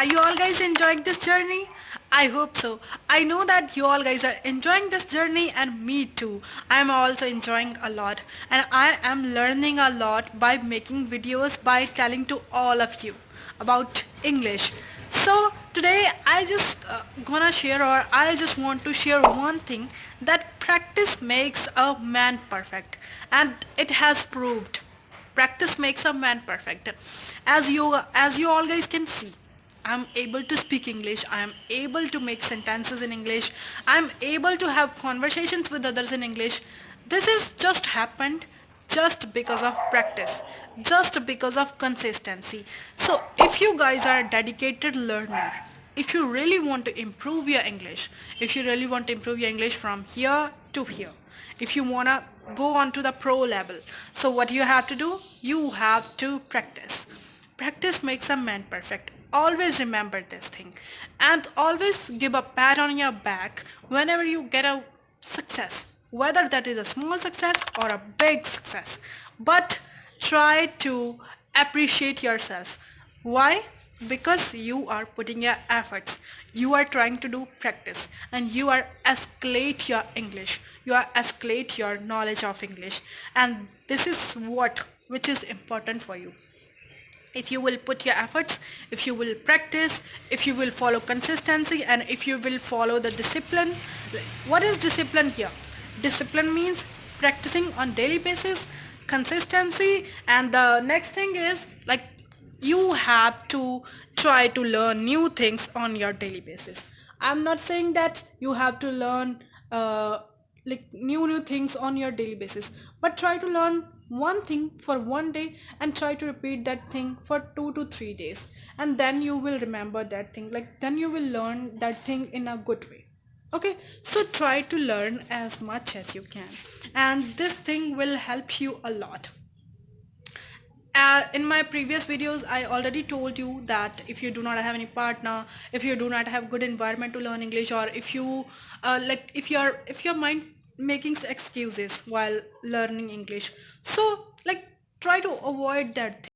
Are you all guys enjoying this journey? I hope so. I know that you all guys are enjoying this journey and me too. I'm also enjoying a lot and I am learning a lot by making videos by telling to all of you about English. So today I just gonna share or I just want to share one thing that practice makes a man perfect and it has proved. Practice makes a man perfect. As you all guys can see, I'm able to speak English, I'm able to make sentences in English, I'm able to have conversations with others in English. This is just happened just because of practice, just because of consistency. So if you guys are a dedicated learner, if you really want to improve your English, if you really want to improve your English from here to here, if you want to go on to the pro level, so what you have to do, you have to practice. Practice makes a man perfect. Always remember this thing and always give a pat on your back whenever you get a success, whether that is a small success or a big success. But try to appreciate yourself. Why? Because you are putting your efforts, you are trying to do practice and you are escalate your English, you are escalate your knowledge of English, and this is what which is important for you. If you will put your efforts, if you will practice, if you will follow consistency, and if you will follow the discipline. What is discipline here? Discipline means practicing on daily basis, consistency, and the next thing is like you have to try to learn new things on your daily basis. I'm not saying that you have to learn like new things on your daily basis, but try to learn one thing for one day and try to repeat that thing for 2 to 3 days, and then you will remember that thing, like then you will learn that thing in a good way. Okay, so try to learn as much as you can and this thing will help you a lot. In my previous videos I already told you that if you do not have any partner, if you do not have good environment to learn English, or if you like if your mind making excuses while learning English, so like try to avoid that thing.